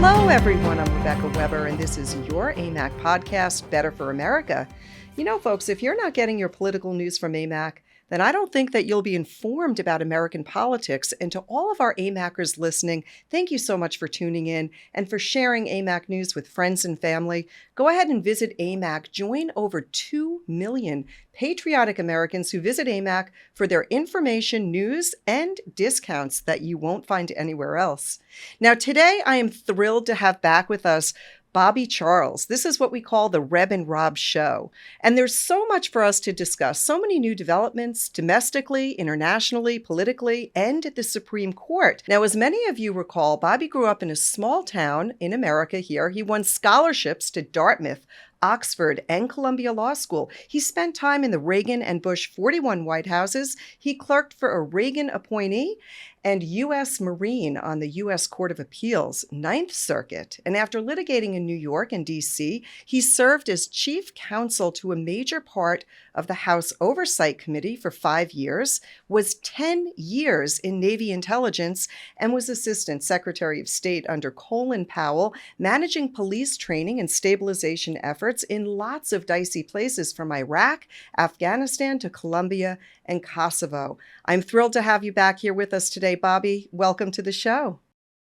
Hello, everyone. I'm Rebecca Weber, and this is your Amac podcast, Better for America. You know, folks, if you're not getting your political news from Amac, then I don't think that you'll be informed about American politics. And to all of our AMACers listening, thank you so much for tuning in and for sharing Amac news with friends and family. Go ahead and visit Amac. Join over 2 million patriotic Americans who visit Amac for their information, news, and discounts that you won't find anywhere else. Now, today I am thrilled to have back with us Bobby Charles. This is what we call the Reb and Rob show. And there's so much for us to discuss, so many new developments domestically, internationally, politically, and at the Supreme Court. Now, as many of you recall, Bobby grew up in a small town in America here. He won scholarships to Dartmouth, Oxford, and Columbia Law School. He spent time in the Reagan and Bush 41 White Houses. He clerked for a Reagan appointee and U.S. Marine on the U.S. Court of Appeals, Ninth Circuit. And after litigating in New York and D.C., he served as chief counsel to a major part of the House Oversight Committee for 5 years, was 10 years in Navy intelligence, and was Assistant Secretary of State under Colin Powell, managing police training and stabilization efforts in lots of dicey places from Iraq, Afghanistan to Colombia and Kosovo. I'm thrilled to have you back here with us today, Bobby. Welcome to the show.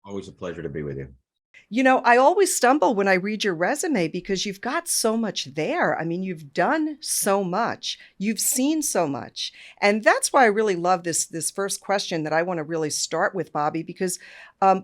Always a pleasure to be with you. You know, I always stumble when I read your resume because you've got so much there. I mean, you've done so much. You've seen so much. And that's why I really love this first question that I want to really start with, Bobby, because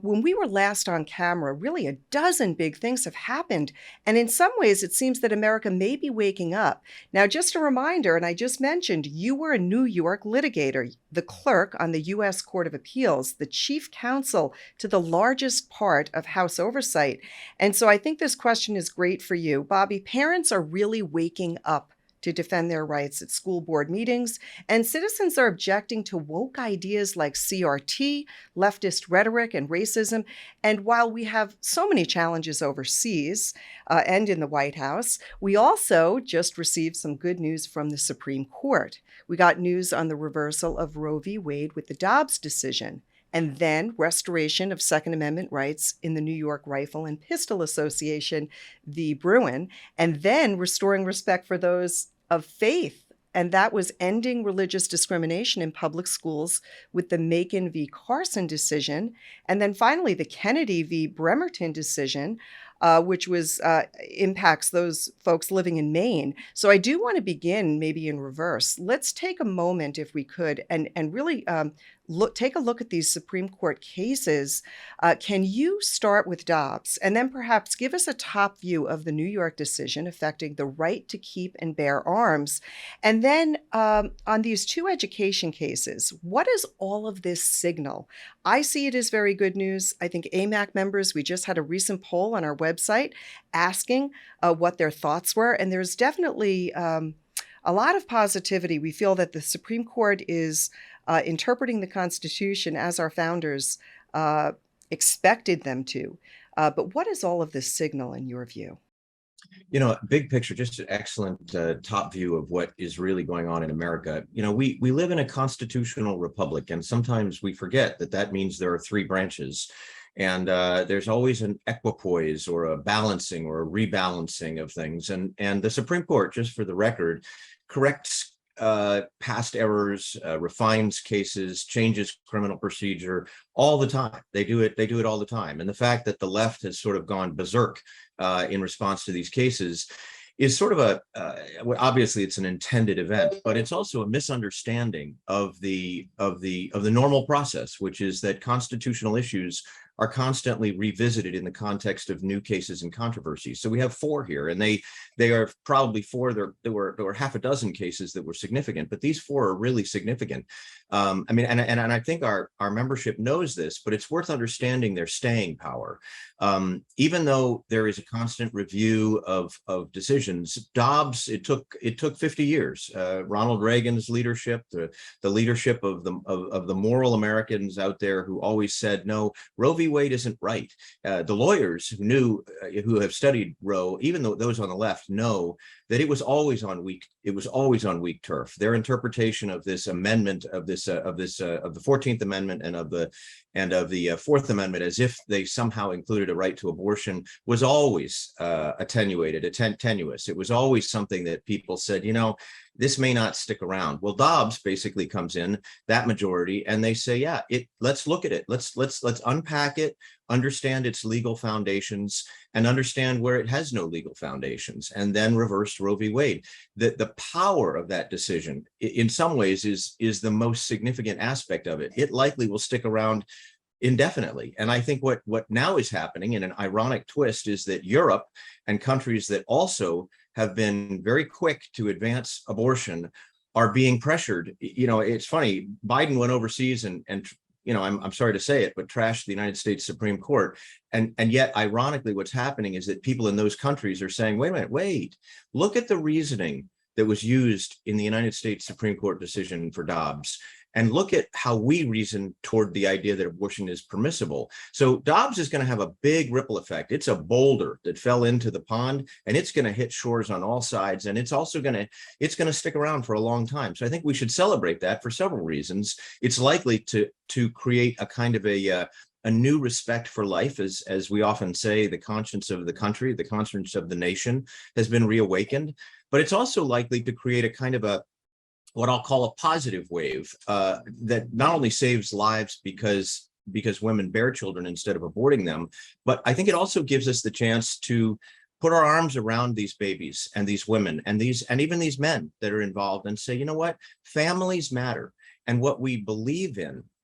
when we were last on camera, really a dozen big things have happened. And in some ways, it seems that America may be waking up. Now, just a reminder, and I just mentioned, you were a New York litigator, the clerk on the U.S. Court of Appeals, the chief counsel to the largest part of House Oversight. And so I think this question is great for you. Bobby, parents are really waking up to defend their rights at school board meetings, and citizens are objecting to woke ideas like CRT, leftist rhetoric, and racism. And while we have so many challenges overseas and in the White House, we also just received some good news from the Supreme Court. We got news on the reversal of Roe v. Wade with the Dobbs decision, and then restoration of Second Amendment rights in the New York Rifle and Pistol Association v. Bruin, and then restoring respect for those of faith. And that was ending religious discrimination in public schools with the Macon v. Carson decision. And then finally, the Kennedy v. Bremerton decision, which was impacts those folks living in Maine. So I do want to begin maybe in reverse. Let's take a moment, if we could, and really take a look at these Supreme Court cases. Can you start with Dobbs and then perhaps give us a top view of the New York decision affecting the right to keep and bear arms? And then on these two education cases, what does all of this signal? I see it as very good news. I think AMAC members, we just had a recent poll on our website asking what their thoughts were. And there's definitely a lot of positivity. We feel that the Supreme Court is interpreting the Constitution as our founders expected them to. But what is all of this signal in your view? You know, big picture, just an excellent top view of what is really going on in America. You know, we live in a constitutional republic, and sometimes we forget that that means there are three branches. And there's always an equipoise or a balancing or a rebalancing of things. And the Supreme Court, just for the record, corrects past errors, refines cases, changes criminal procedure all the time. They do it all the time. And the fact that the left has sort of gone berserk in response to these cases is sort of obviously it's an intended event, but it's also a misunderstanding of the normal process, which is that constitutional issues are constantly revisited in the context of new cases and controversies. So we have four here, and they are probably four. There were half a dozen cases that were significant, but these four are really significant. I mean, and I think our membership knows this, but it's worth understanding their staying power. Even though there is a constant review of decisions, Dobbs, it took 50 years. Ronald Reagan's leadership, the leadership of the moral Americans out there who always said, no, Roe v. Wade isn't right. The lawyers who have studied Roe, even though those on the left know that it was always on weak turf. Their interpretation of this amendment of the 14th Amendment and of the Fourth Amendment, as if they somehow included a right to abortion, was always attenuated, tenuous. It was always something that people said, this may not stick around. Well, Dobbs basically comes in, that majority, and they say, yeah, let's look at it. Let's unpack it, understand its legal foundations, and understand where it has no legal foundations, and then reversed Roe v. Wade. The power of that decision, in some ways, is the most significant aspect of it. It likely will stick around indefinitely. And I think what now is happening, in an ironic twist, is that Europe and countries that also have been very quick to advance abortion are being pressured. It's funny, Biden went overseas and I'm sorry to say it, but trashed the United States Supreme Court. And yet, ironically, what's happening is that people in those countries are saying, wait a minute, look at the reasoning that was used in the United States Supreme Court decision for Dobbs, and look at how we reason toward the idea that abortion is permissible. So Dobbs is going to have a big ripple effect. It's a boulder that fell into the pond, and it's going to hit shores on all sides. And it's also going to stick around for a long time. So I think we should celebrate that for several reasons. It's likely to create a kind of a new respect for life, as we often say, the conscience of the country, the conscience of the nation has been reawakened. But it's also likely to create a kind of what I'll call a positive wave that not only saves lives because women bear children instead of aborting them, but I think it also gives us the chance to put our arms around these babies and these women and even these men that are involved, and say, you know what, families matter. And what we believe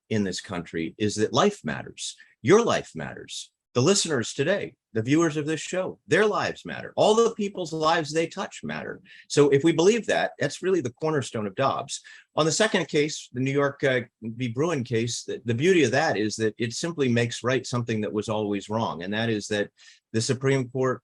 in this country is that life matters. Your life matters. The listeners today, the viewers of this show, their lives matter. All the people's lives they touch matter. So if we believe that, that's really the cornerstone of Dobbs. On the second case, the New York v. Bruin case, the beauty of that is that it simply makes right something that was always wrong. And that is that the Supreme Court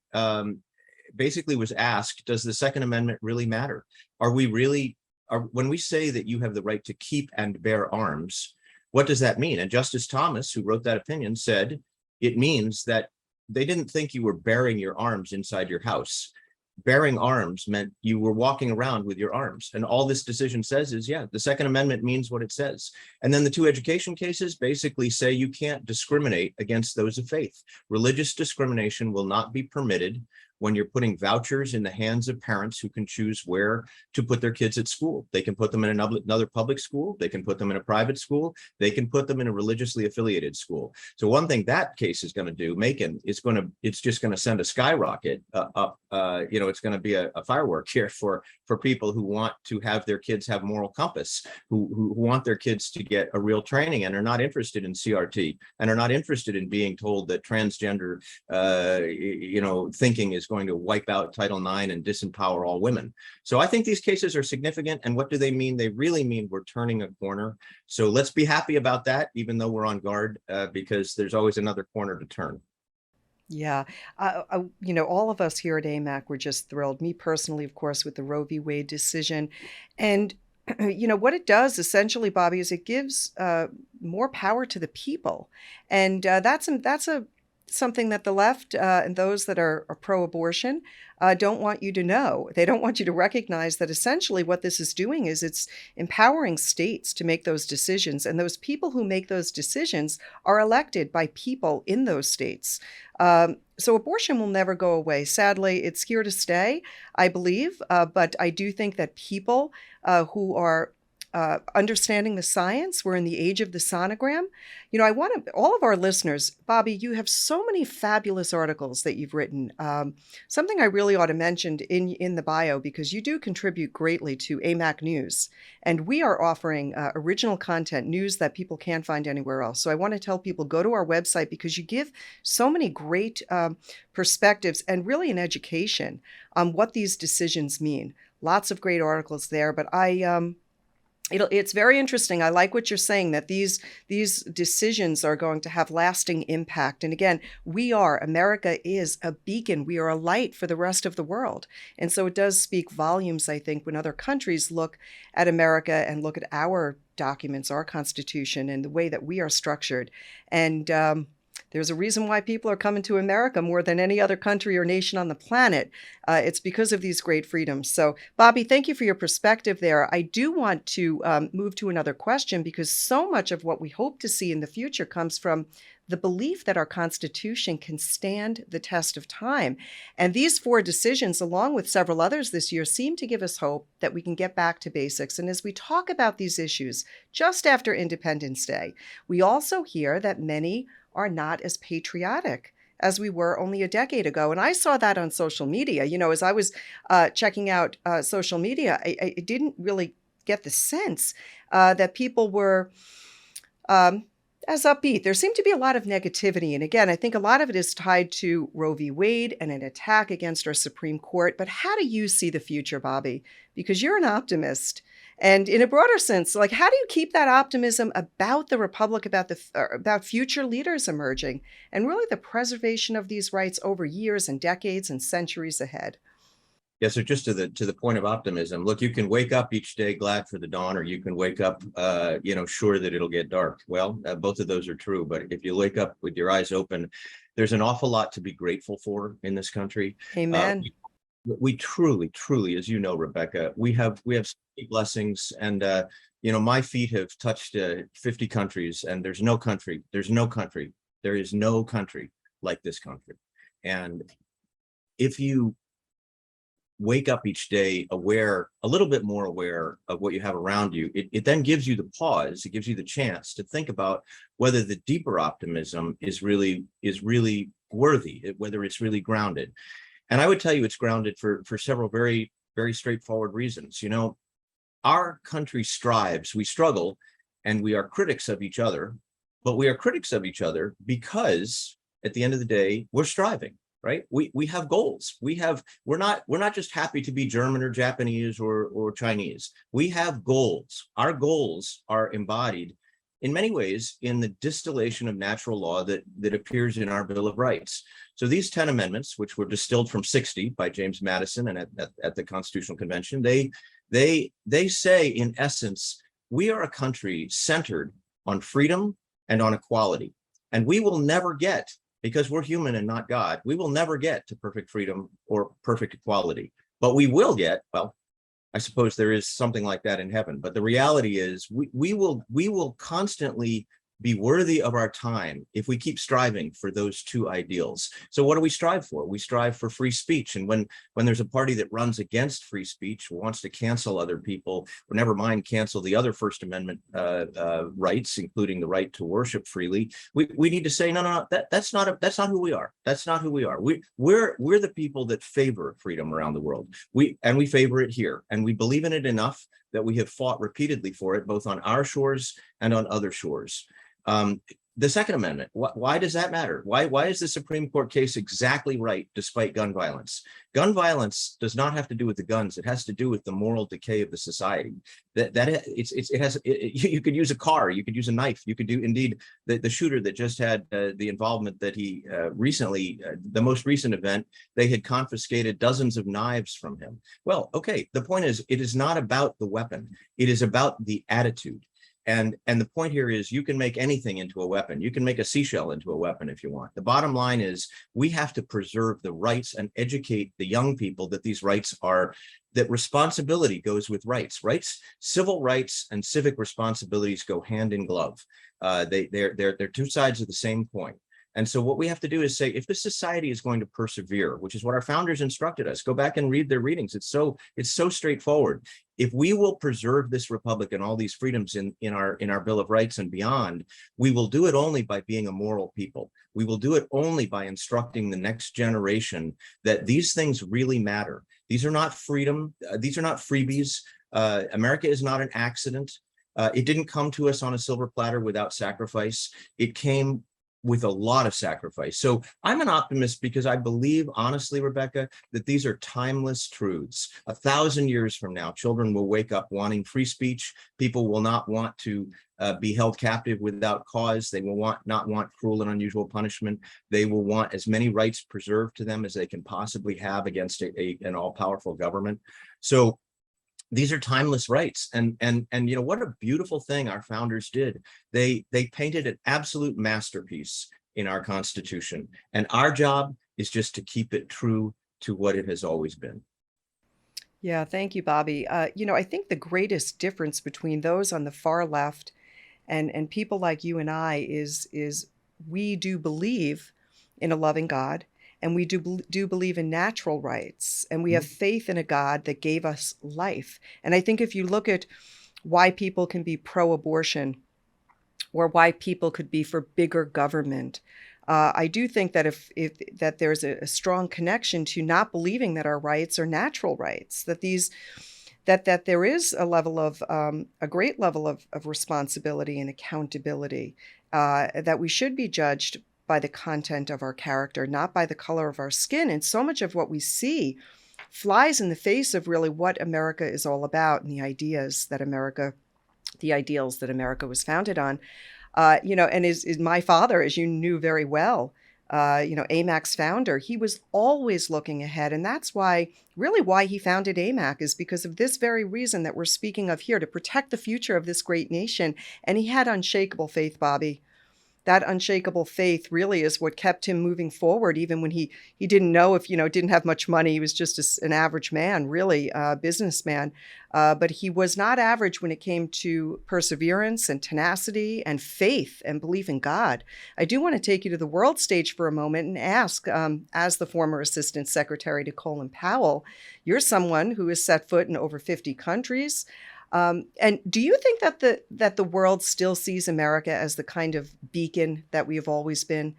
basically was asked, does the Second Amendment really matter? When we say that you have the right to keep and bear arms, what does that mean? And Justice Thomas, who wrote that opinion, said, it means that they didn't think you were bearing your arms inside your house. Bearing arms meant you were walking around with your arms. And all this decision says is, yeah, the Second Amendment means what it says. And then the two education cases basically say you can't discriminate against those of faith. Religious discrimination will not be permitted when you're putting vouchers in the hands of parents who can choose where to put their kids at school. They can put them in another public school. They can put them in a private school. They can put them in a religiously affiliated school. So one thing that case is going to do, Macon, it's just going to send a skyrocket up. It's going to be a firework here for people who want to have their kids have moral compass, who want their kids to get a real training and are not interested in CRT and are not interested in being told that transgender, thinking is going to wipe out Title IX and disempower all women. So I think these cases are significant. And what do they mean? They really mean we're turning a corner. So let's be happy about that, even though we're on guard, because there's always another corner to turn. Yeah. All of us here at AMAC were just thrilled. Me personally, of course, with the Roe v. Wade decision. And, what it does essentially, Bobby, is it gives more power to the people. And that's something that the left and those that are pro-abortion don't want you to know. They don't want you to recognize that essentially what this is doing is it's empowering states to make those decisions. And those people who make those decisions are elected by people in those states. So abortion will never go away. Sadly, it's here to stay, I believe. But I do think that people who are understanding the science. We're in the age of the sonogram. I want all of our listeners, Bobby, you have so many fabulous articles that you've written. Something I really ought to mention in the bio, because you do contribute greatly to AMAC News. And we are offering original content, news that people can't find anywhere else. So I want to tell people, go to our website, because you give so many great perspectives and really an education on what these decisions mean. Lots of great articles there, but it's very interesting. I like what you're saying, that these decisions are going to have lasting impact. And again, America is a beacon. We are a light for the rest of the world. And so it does speak volumes, I think, when other countries look at America and look at our documents, our Constitution, and the way that we are structured. And There's a reason why people are coming to America more than any other country or nation on the planet. It's because of these great freedoms. So, Bobby, thank you for your perspective there. I do want to move to another question, because so much of what we hope to see in the future comes from the belief that our Constitution can stand the test of time. And these four decisions, along with several others this year, seem to give us hope that we can get back to basics. And as we talk about these issues just after Independence Day, we also hear that many are not as patriotic as we were only a decade ago. And I saw that on social media. You know, as I was checking out social media, I didn't really get the sense that people were as upbeat. There seemed to be a lot of negativity. And again, I think a lot of it is tied to Roe v. Wade and an attack against our Supreme Court. But how do you see the future, Bobby? Because you're an optimist. And in a broader sense, like, how do you keep that optimism about the republic, about future leaders emerging, and really the preservation of these rights over years and decades and centuries ahead? Yeah, so just to the point of optimism, look, you can wake up each day glad for the dawn, or you can wake up, sure that it'll get dark. Well, both of those are true. But if you wake up with your eyes open, there's an awful lot to be grateful for in this country. Amen. We truly, truly, as you know, Rebecca, we have so many blessings, and my feet have touched 50 countries, and there is no country like this country. And if you wake up each day aware, a little bit more aware of what you have around you, it then gives you the pause, it gives you the chance to think about whether the deeper optimism is really worthy, whether it's really grounded. And I would tell you it's grounded for several very, very straightforward reasons. You know, our country strives, we struggle, and we are critics of each other, but we are critics of each other because at the end of the day, we're striving. Right? We have goals. We're not just happy to be German or Japanese or Chinese. We have goals. Our goals are embodied in many ways in the distillation of natural law that appears in our Bill of Rights. So these 10 amendments, which were distilled from 60 by James Madison and at the Constitutional Convention, they say in essence, we are a country centered on freedom and on equality. And we will never get, because we're human and not God, we will never get to perfect freedom or perfect equality. But we will get, well, I suppose there is something like that in heaven. But the reality is we will constantly be worthy of our time if we keep striving for those two ideals. So what do we strive for? We strive for free speech. And when there's a party that runs against free speech, wants to cancel other people, or never mind cancel the other First Amendment rights, including the right to worship freely, we need to say, no, that's not who we are. That's not who we are. We're the people that favor freedom around the world. We favor it here, and we believe in it enough that we have fought repeatedly for it, both on our shores and on other shores. The Second Amendment, why does that matter? Why is the Supreme Court case exactly right despite gun violence? Gun violence does not have to do with the guns. It has to do with the moral decay of the society. You could use a car, you could use a knife, you could do indeed the shooter that just had the involvement that he recently, the most recent event, they had confiscated dozens of knives from him. Well, okay, the point is, it is not about the weapon. It is about the attitude. And the point here is, you can make anything into a weapon. You can make a seashell into a weapon if you want. The bottom line is, we have to preserve the rights and educate the young people that these rights are, that responsibility goes with rights. Rights, civil rights and civic responsibilities go hand in glove. They're two sides of the same coin. And so what we have to do is say, if the society is going to persevere, which is what our founders instructed us, go back and read their readings. It's so straightforward. If we will preserve this republic and all these freedoms in our Bill of Rights and beyond, we will do it only by being a moral people. We will do it only by instructing the next generation that these things really matter. These are not freedom. These are not freebies. America is not an accident. It didn't come to us on a silver platter without sacrifice. It came with a lot of sacrifice. So I'm an optimist because I believe, honestly, Rebecca, that these are timeless truths. 1,000 years from now, children will wake up wanting free speech. People will not want to be held captive without cause. They will not want cruel and unusual punishment. They will want as many rights preserved to them as they can possibly have against an all-powerful government. So these are timeless rights, and what a beautiful thing our founders did. They painted an absolute masterpiece in our Constitution. And our job is just to keep it true to what it has always been. Yeah, thank you, Bobby. I think the greatest difference between those on the far left and people like you and I is we do believe in a loving God, and we do believe in natural rights, and we have faith in a God that gave us life. And I think if you look at why people can be pro-abortion or why people could be for bigger government, I do think that if that there's a strong connection to not believing that our rights are natural rights, that these that there is a level of a great level of responsibility and accountability, that we should be judged by the content of our character, not by the color of our skin. And so much of what we see flies in the face of really what America is all about and the ideals that America was founded on. And is my father, as you knew very well, Amac's founder, he was always looking ahead. And that's why he founded Amac, is because of this very reason that we're speaking of here, to protect the future of this great nation. And he had unshakable faith, Bobby. That unshakable faith really is what kept him moving forward, even when he didn't know if, didn't have much money. He was just an average man, really, a businessman. But he was not average when it came to perseverance and tenacity and faith and belief in God. I do want to take you to the world stage for a moment and ask, as the former Assistant Secretary to Colin Powell, you're someone who has set foot in over 50 countries. And do you think that the world still sees America as the kind of beacon that we have always been,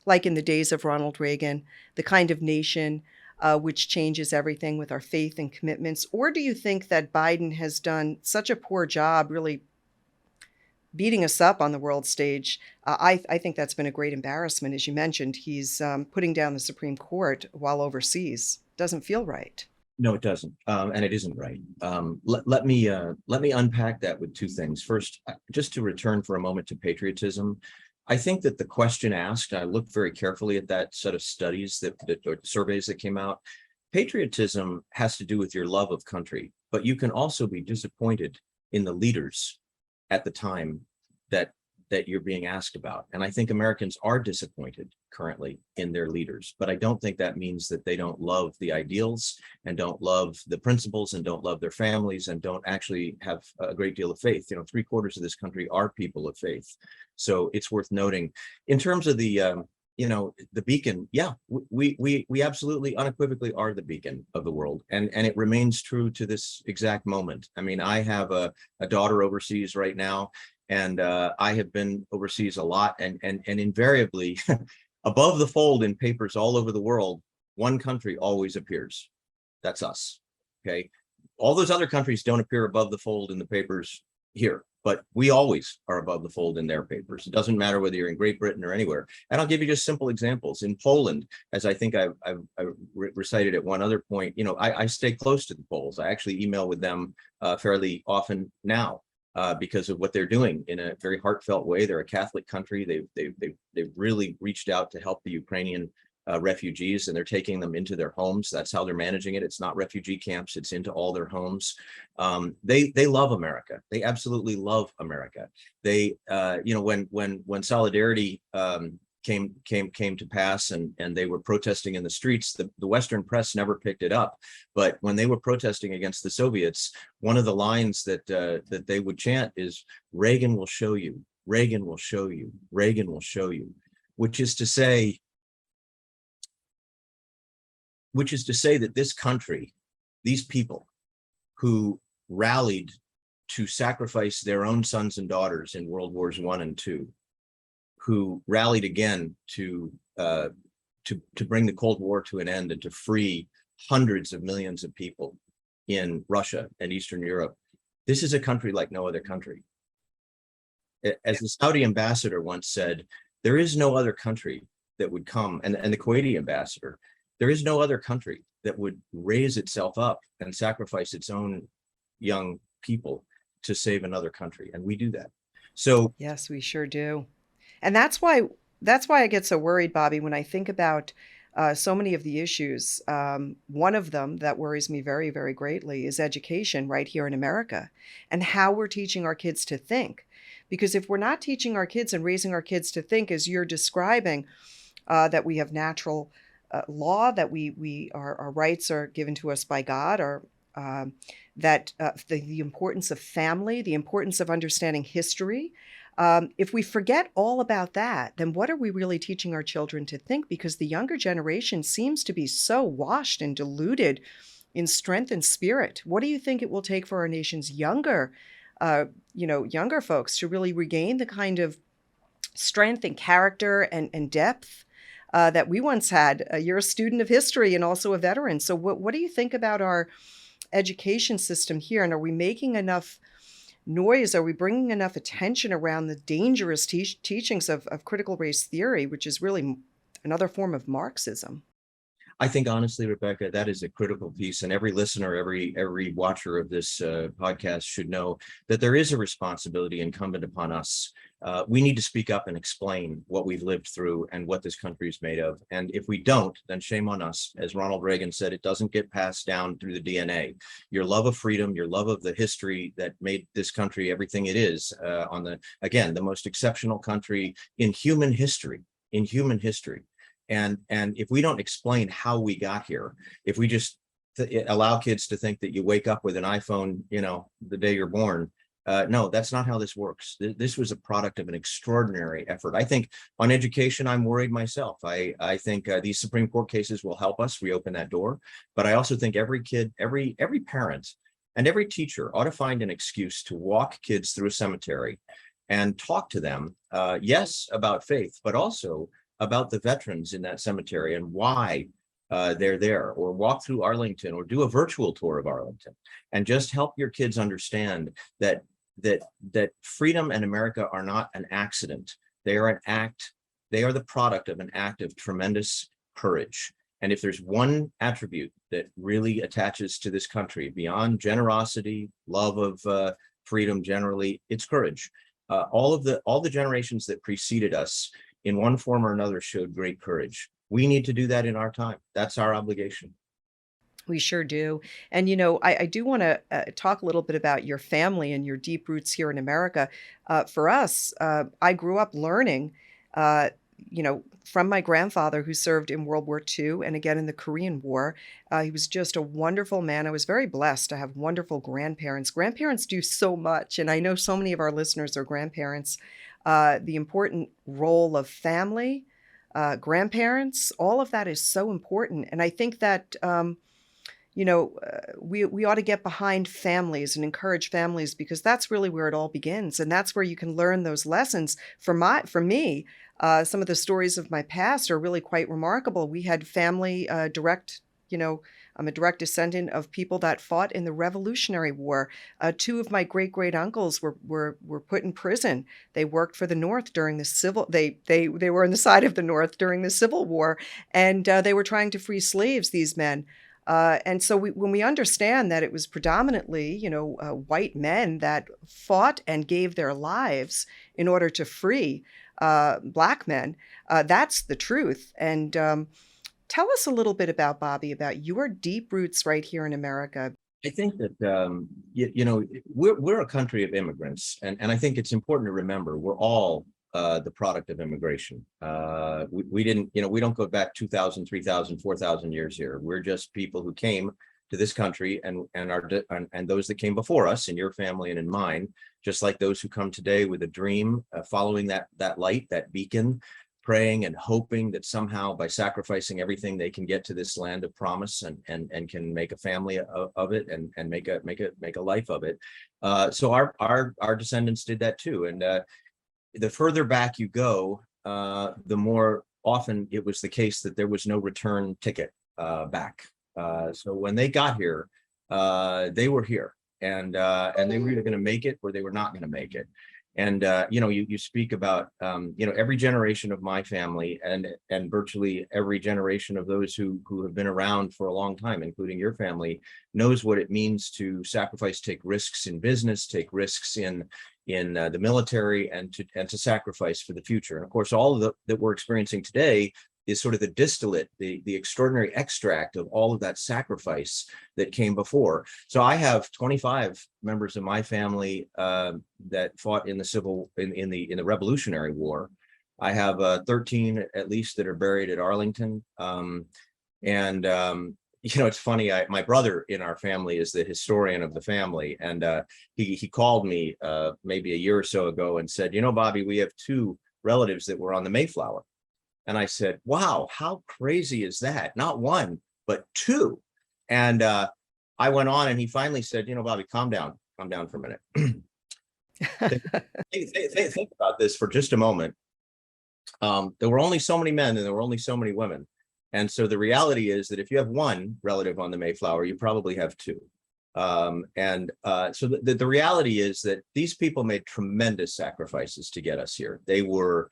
like in the days of Ronald Reagan, the kind of nation which changes everything with our faith and commitments? Or do you think that Biden has done such a poor job really beating us up on the world stage? I think that's been a great embarrassment. As you mentioned, he's putting down the Supreme Court while overseas. Doesn't feel right. No, it doesn't, and it isn't right. Let me unpack that with two things. First, just to return for a moment to patriotism, I think that the question asked, I looked very carefully at that set of studies or surveys that came out. Patriotism has to do with your love of country, but you can also be disappointed in the leaders at the time that you're being asked about. And I think Americans are disappointed currently in their leaders, but I don't think that means that they don't love the ideals and don't love the principles and don't love their families and don't actually have a great deal of faith. 3/4 of this country are people of faith. So it's worth noting. In terms of the beacon, yeah, we absolutely unequivocally are the beacon of the world. And it remains true to this exact moment. I mean, I have a daughter overseas right now, and I have been overseas a lot, and invariably above the fold in papers all over the world, one country always appears. That's us. Okay. All those other countries don't appear above the fold in the papers here, but we always are above the fold in their papers. It doesn't matter whether you're in Great Britain or anywhere. And I'll give you just simple examples. In Poland, as I think I've recited at one other point, I stay close to the Poles. I actually email with them fairly often now. Because of what they're doing in a very heartfelt way. They're a Catholic country. They've really reached out to help the Ukrainian refugees, and they're taking them into their homes. That's how they're managing it. It's not refugee camps. It's into all their homes. They love America. They absolutely love America. They when Solidarity came to pass and they were protesting in the streets, the Western press never picked it up. But when they were protesting against the Soviets, one of the lines that they would chant is, "Reagan will show you, Reagan will show you, Reagan will show you," which is to say that this country, these people who rallied to sacrifice their own sons and daughters in World Wars I and II, who rallied again to bring the Cold War to an end and to free hundreds of millions of people in Russia and Eastern Europe. This is a country like no other country. As the Saudi ambassador once said, there is no other country that would come, and the Kuwaiti ambassador, there is no other country that would raise itself up and sacrifice its own young people to save another country. And we do that. So yes, we sure do. And that's why I get so worried, Bobby, when I think about so many of the issues. One of them that worries me very, very greatly is education right here in America and how we're teaching our kids to think. Because if we're not teaching our kids and raising our kids to think as you're describing, that we have natural law, that our rights are given to us by God, or that the importance of family, the importance of understanding history. If we forget all about that, then what are we really teaching our children to think? Because the younger generation seems to be so washed and diluted in strength and spirit. What do you think it will take for our nation's younger folks to really regain the kind of strength and character and depth that we once had? You're a student of history and also a veteran. So what do you think about our education system here? And are we making enough noise? Are we bringing enough attention around the dangerous teachings of critical race theory, which is really another form of Marxism? I think honestly, Rebecca, that is a critical piece, and every listener, every watcher of this podcast should know that there is a responsibility incumbent upon us. We need to speak up and explain what we've lived through and what this country is made of. And if we don't, then shame on us. As Ronald Reagan said, it doesn't get passed down through the DNA. Your love of freedom, your love of the history that made this country everything it is, the most exceptional country in human history. And if we don't explain how we got here, if we just allow kids to think that you wake up with an iPhone, the day you're born, no, that's not how this works. This was a product of an extraordinary effort. I think on education, I'm worried myself. I think these Supreme Court cases will help us reopen that door. But I also think every kid, every parent, and every teacher ought to find an excuse to walk kids through a cemetery and talk to them, yes, about faith, but also about the veterans in that cemetery and why they're there, or walk through Arlington, or do a virtual tour of Arlington, and just help your kids understand that freedom and America are not an accident. They are an act. They are the product of an act of tremendous courage. And if there's one attribute that really attaches to this country beyond generosity, love of freedom generally, it's courage. All the generations that preceded us in one form or another showed great courage. We need to do that in our time. That's our obligation. We sure do. And, I do want to talk a little bit about your family and your deep roots here in America. For us, I grew up learning, from my grandfather, who served in World War II and again in the Korean War. He was just a wonderful man. I was very blessed to have wonderful grandparents. Grandparents do so much. And I know so many of our listeners are grandparents. The important role of family, grandparents, all of that is so important. And I think that, we ought to get behind families and encourage families, because that's really where it all begins. And that's where you can learn those lessons. For me, some of the stories of my past are really quite remarkable. We had family I'm a direct descendant of people that fought in the Revolutionary War. Two of my great uncles were put in prison. They worked for the North during the Civil. They were on the side of the North during the Civil War, and they were trying to free slaves. These men. And so when we understand that it was predominantly, white men that fought and gave their lives in order to free Black men, that's the truth. And tell us a little bit about, Bobby, about your deep roots right here in America. I think that, we're a country of immigrants, and I think it's important to remember we're all the product of immigration. We didn't, we don't go back 2,000, 3,000, 4,000 years here. We're just people who came to this country and those that came before us in your family and in mine, just like those who come today with a dream, following that light, that beacon, praying and hoping that somehow by sacrificing everything they can get to this land of promise and can make a family of it and make a life of it. So our descendants did that too. And the further back you go, the more often it was the case that there was no return ticket back. So when they got here, they were here, and they were either going to make it or they were not going to make it. And you speak about every generation of my family and virtually every generation of those who have been around for a long time, including your family, knows what it means to sacrifice, take risks in business, take risks in the military, and to sacrifice for the future. And of course, all of that we're experiencing today is sort of the distillate, the extraordinary extract of all of that sacrifice that came before. So I have 25 members of my family that fought in the Revolutionary War. I have 13 at least that are buried at Arlington. And it's funny, my brother in our family is the historian of the family, and he called me maybe a year or so ago and said, Bobby, we have two relatives that were on the Mayflower. And I said, wow, how crazy is that? Not one, but two. And I went on, and he finally said, Bobby, calm down for a minute. Think about this for just a moment. There were only so many men and there were only so many women. And so the reality is that if you have one relative on the Mayflower, you probably have two. So the reality is that these people made tremendous sacrifices to get us here. They were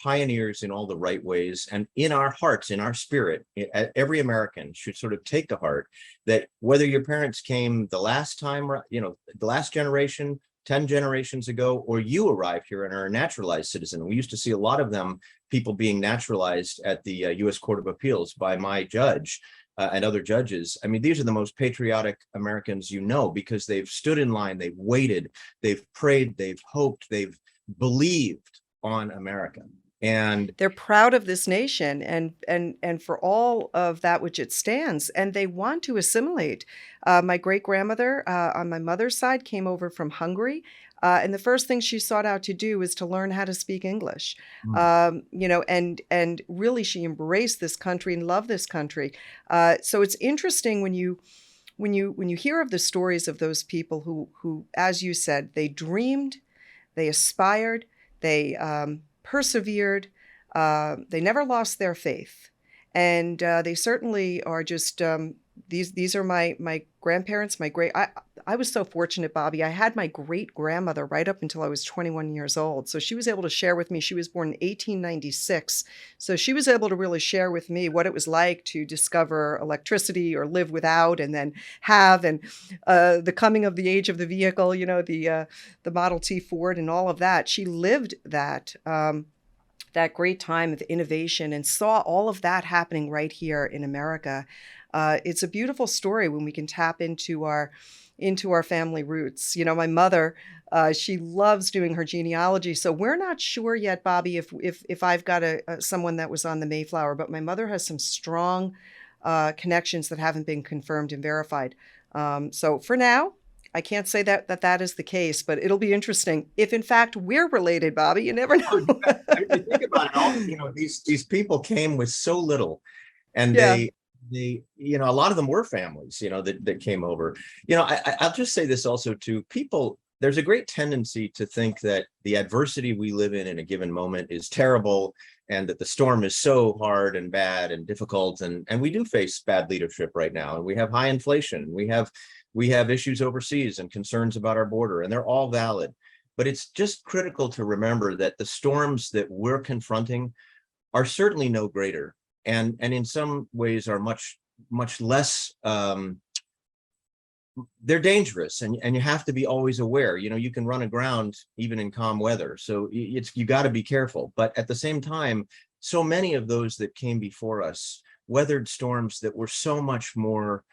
pioneers in all the right ways, and in our hearts, in our spirit, every American should sort of take to heart that whether your parents came the last time, the last generation, 10 generations ago, or you arrived here and are a naturalized citizen. We used to see a lot of them, people being naturalized at the U.S. Court of Appeals by my judge and other judges. I mean, these are the most patriotic Americans because they've stood in line, they've waited, they've prayed, they've hoped, they've believed on America. And they're proud of this nation and for all of that which it stands, and they want to assimilate. My great-grandmother on my mother's side came over from Hungary, and the first thing she sought out to do was to learn how to speak English. And really she embraced this country and loved this country. So it's interesting when you hear of the stories of those people who, as you said, they dreamed, they aspired, they persevered, they never lost their faith, and they certainly are just these are my grandparents. I was so fortunate, Bobby. I had my great grandmother right up until I was 21 years old, so she was able to share with me. She was born in 1896, so she was able to really share with me what it was like to discover electricity or live without, and then have, and the coming of the age of the vehicle, the Model T Ford and all of that. She lived that great time of innovation and saw all of that happening right here in America. It's a beautiful story when we can tap into our family roots. My mother, she loves doing her genealogy. So we're not sure yet, Bobby, if I've got someone that was on the Mayflower, but my mother has some strong connections that haven't been confirmed and verified. So for now, I can't say that is the case, but it'll be interesting if, in fact, we're related, Bobby. You never know. Think about it. All these people came with so little, and Yeah. they a lot of them were families, that came over. I'll just say this also to people. There's a great tendency to think that the adversity we live in a given moment is terrible, and that the storm is so hard and bad and difficult. And we do face bad leadership right now, and we have high inflation. We have issues overseas and concerns about our border, and they're all valid. But it's just critical to remember that the storms that we're confronting are certainly no greater, and in some ways are much less. They're dangerous, and you have to be always aware. You can run aground even in calm weather, so you got to be careful. But at the same time, so many of those that came before us weathered storms that were so much more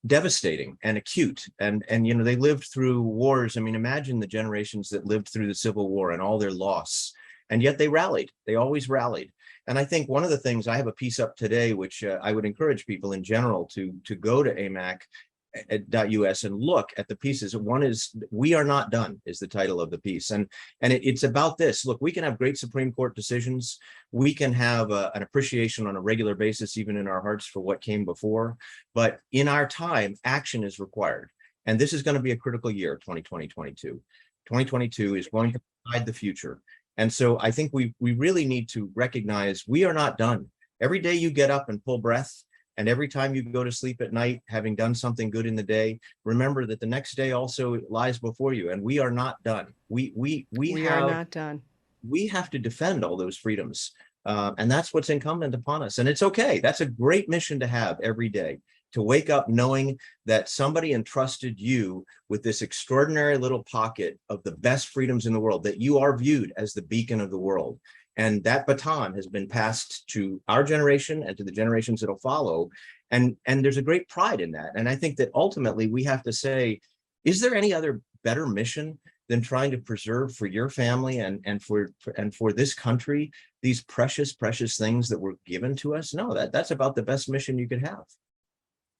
devastating and acute, and they lived through wars. I mean, imagine the generations that lived through the Civil War and all their loss, and yet they rallied. They always rallied. And I think one of the things, I have a piece up today which I would encourage people in general to go to amac.us and look at the pieces. One is "We Are Not Done" is the title of the piece, and it's about this. Look, we can have great Supreme Court decisions, we can have an appreciation on a regular basis, even in our hearts, for what came before, but in our time, action is required. And this is going to be a critical year, 2022 is going to decide the future. And so I think we really need to recognize we are not done. Every day you get up and pull breath, and every time you go to sleep at night, having done something good in the day, remember that the next day also lies before you, and we are not done. We are not done. We have to defend all those freedoms, and that's what's incumbent upon us. And it's okay. That's a great mission to have every day, to wake up knowing that somebody entrusted you with this extraordinary little pocket of the best freedoms in the world, that you are viewed as the beacon of the world. And that baton has been passed to our generation and to the generations that'll follow. And there's a great pride in that. And I think that ultimately we have to say, is there any other better mission than trying to preserve for your family and for this country these precious, precious things that were given to us? No, that's about the best mission you could have.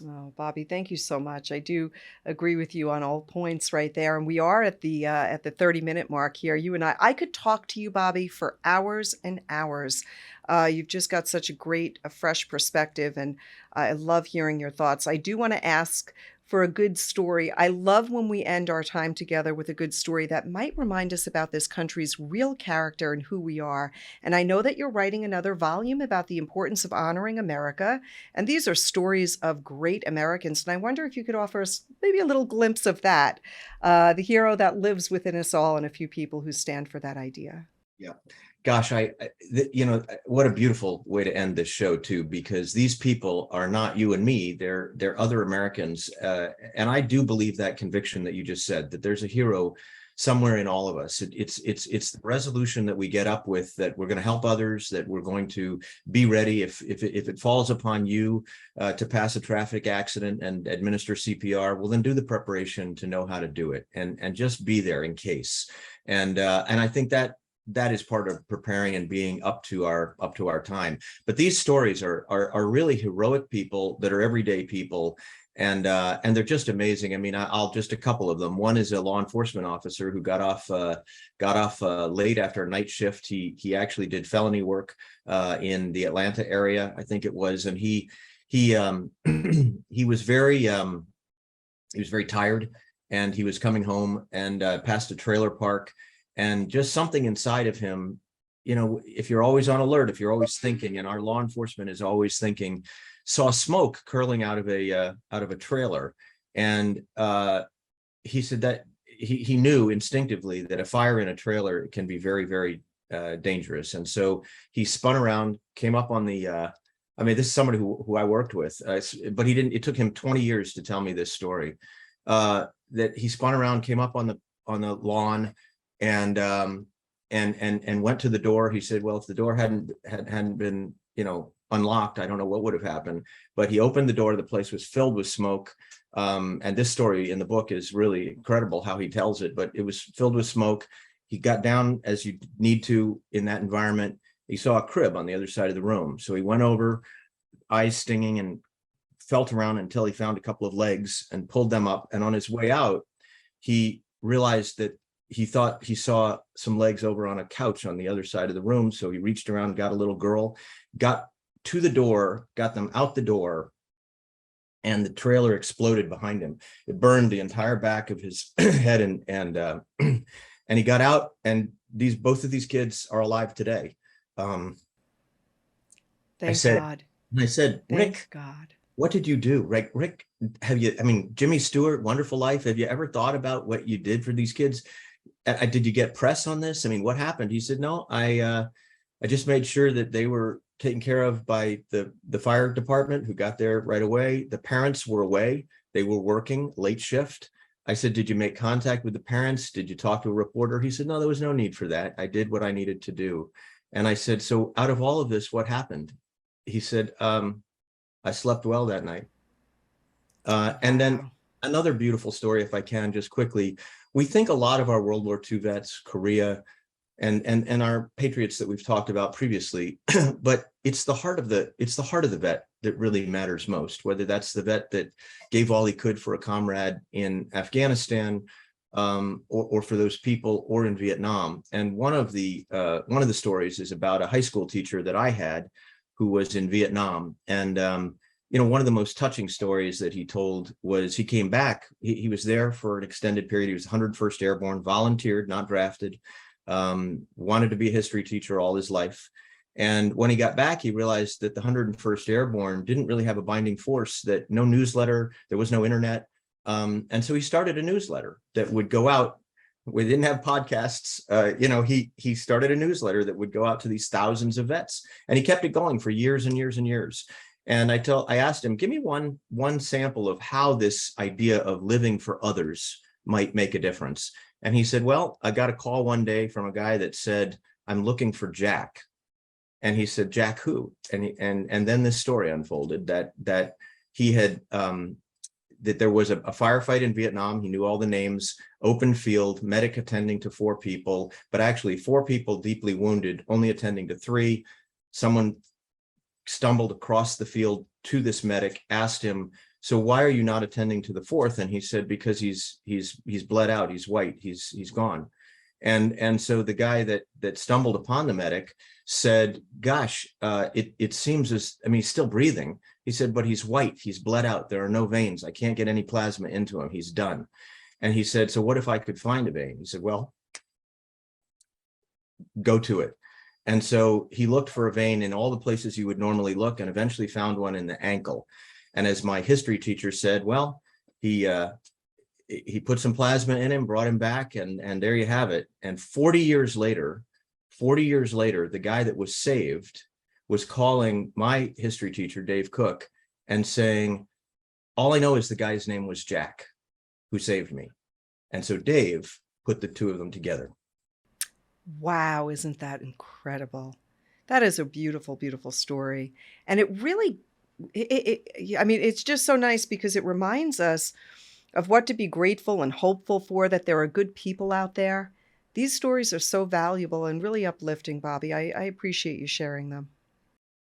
Oh, Bobby, thank you so much. I do agree with you on all points right there. And we are at the 30-minute mark here. You and I could talk to you, Bobby, for hours and hours. You've just got such a great, a fresh perspective, and I love hearing your thoughts. I do want to ask for a good story. I love when we end our time together with a good story that might remind us about this country's real character and who we are. And I know that you're writing another volume about the importance of honoring America. And these are stories of great Americans. And I wonder if you could offer us maybe a little glimpse of that, the hero that lives within us all and a few people who stand for that idea. Yeah. Gosh, what a beautiful way to end this show too, because these people are not you and me, they're other Americans. And I do believe that conviction that you just said, that there's a hero somewhere in all of us. It's the resolution that we get up with, that we're going to help others, that we're going to be ready if it falls upon you to pass a traffic accident and administer CPR, well, then do the preparation to know how to do it, and just be there in case. And I think that is part of preparing and being up to our time. But these stories are really heroic people that are everyday people, and they're just amazing. I mean, I'll just a couple of them. One is a law enforcement officer who got off late after a night shift. He actually did felony work in the Atlanta area, I think it was, and he he was very tired, and he was coming home and past a trailer park. And just something inside of him, if you're always on alert, if you're always thinking, and our law enforcement is always thinking, saw smoke curling out of a trailer. And he said that he knew instinctively that a fire in a trailer can be very, very dangerous. And so he spun around, came up on the, this is somebody who I worked with, but it took him 20 years to tell me this story, that he spun around, came up on the lawn, and went to the door. He said, well, if the door hadn't been, unlocked, I don't know what would have happened. But he opened the door. The place was filled with smoke. And this story in the book is really incredible how he tells it, but it was filled with smoke. He got down as you need to in that environment. He saw a crib on the other side of the room. So he went over, eyes stinging, and felt around until he found a couple of legs and pulled them up. And on his way out, he realized that he thought he saw some legs over on a couch on the other side of the room. So he reached around, got a little girl, got to the door, got them out the door, and the trailer exploded behind him. It burned the entire back of his head, and he got out, and both of these kids are alive today. Thank God. I said, Rick, Thank God. What did you do? Rick, Jimmy Stewart, Wonderful Life. Have you ever thought about what you did for these kids? Did you get press on this? What happened? He said, no, I just made sure that they were taken care of by the fire department, who got there right away. The parents were away. They were working late shift. I said, did you make contact with the parents? Did you talk to a reporter? He said, no, there was no need for that. I did what I needed to do. And I said, so out of all of this, what happened? He said, I slept well that night. And then another beautiful story, if I can, just quickly. We think a lot of our World War II vets, Korea, and our patriots that we've talked about previously, but it's the heart of the vet that really matters most, whether that's the vet that gave all he could for a comrade in Afghanistan, or for those people, or in Vietnam. And one of the stories is about a high school teacher that I had who was in Vietnam. And one of the most touching stories that he told was he came back. He was there for an extended period. He was 101st Airborne, volunteered, not drafted, wanted to be a history teacher all his life. And when he got back, he realized that the 101st Airborne didn't really have a binding force, that no newsletter, there was no internet. And so he started a newsletter that would go out. We didn't have podcasts. He started a newsletter that would go out to these thousands of vets, and he kept it going for years and years and years. And I asked him, give me one sample of how this idea of living for others might make a difference. And he said, well, I got a call one day from a guy that said, I'm looking for Jack. And he said, Jack who? And then this story unfolded that he had that there was a firefight in Vietnam. He knew all the names, open field, medic attending to 4 people, but actually 4 people deeply wounded, only attending to 3. Someone stumbled across the field to this medic, asked him, so why are you not attending to the 4th? And he said, because he's bled out, he's white, he's gone. And so the guy that stumbled upon the medic said, gosh, it seems as, I mean, he's still breathing. He said, but he's white, he's bled out, there are no veins, I can't get any plasma into him, he's done. And he said, so what if I could find a vein? He said, well, go to it. And so he looked for a vein in all the places you would normally look, and eventually found one in the ankle. And as my history teacher said, well, he put some plasma in him, brought him back, and there you have it. And 40 years later, the guy that was saved was calling my history teacher, Dave Cook, and saying, all I know is the guy's name was Jack, who saved me. And so Dave put the 2 of them together. Wow, isn't that incredible? That is a beautiful, beautiful story. And it really, I mean, it's just so nice because it reminds us of what to be grateful and hopeful for, that there are good people out there. These stories are so valuable and really uplifting, Bobby. I appreciate you sharing them.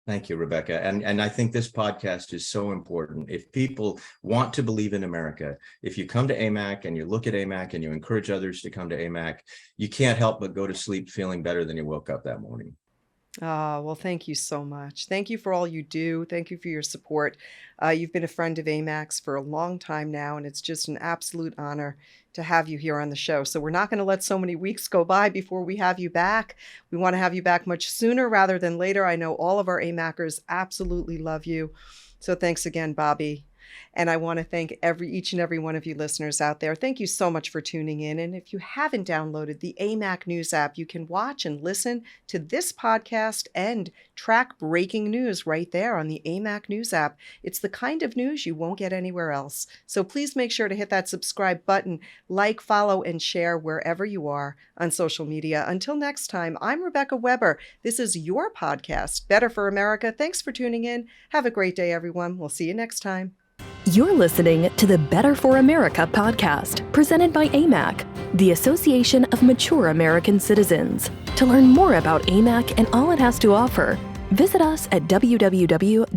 Thank you, Rebecca. And I think this podcast is so important. If people want to believe in America, if you come to Amac and you look at Amac and you encourage others to come to Amac, you can't help but go to sleep feeling better than you woke up that morning. Oh, well, thank you so much. Thank you for all you do. Thank you for your support. You've been a friend of Amac's for a long time now, and it's just an absolute honor to have you here on the show. So we're not going to let so many weeks go by before we have you back. We want to have you back much sooner rather than later. I know all of our Amacers absolutely love you. So thanks again, Bobby. And I want to thank each and every one of you listeners out there. Thank you so much for tuning in. And if you haven't downloaded the Amac News app, you can watch and listen to this podcast and track breaking news right there on the Amac News app. It's the kind of news you won't get anywhere else. So please make sure to hit that subscribe button, like, follow, and share wherever you are on social media. Until next time, I'm Rebecca Weber. This is your podcast, Better for America. Thanks for tuning in. Have a great day, everyone. We'll see you next time. You're listening to the Better for America podcast, presented by Amac, the Association of Mature American Citizens. To learn more about Amac and all it has to offer, visit us at www.amac.us.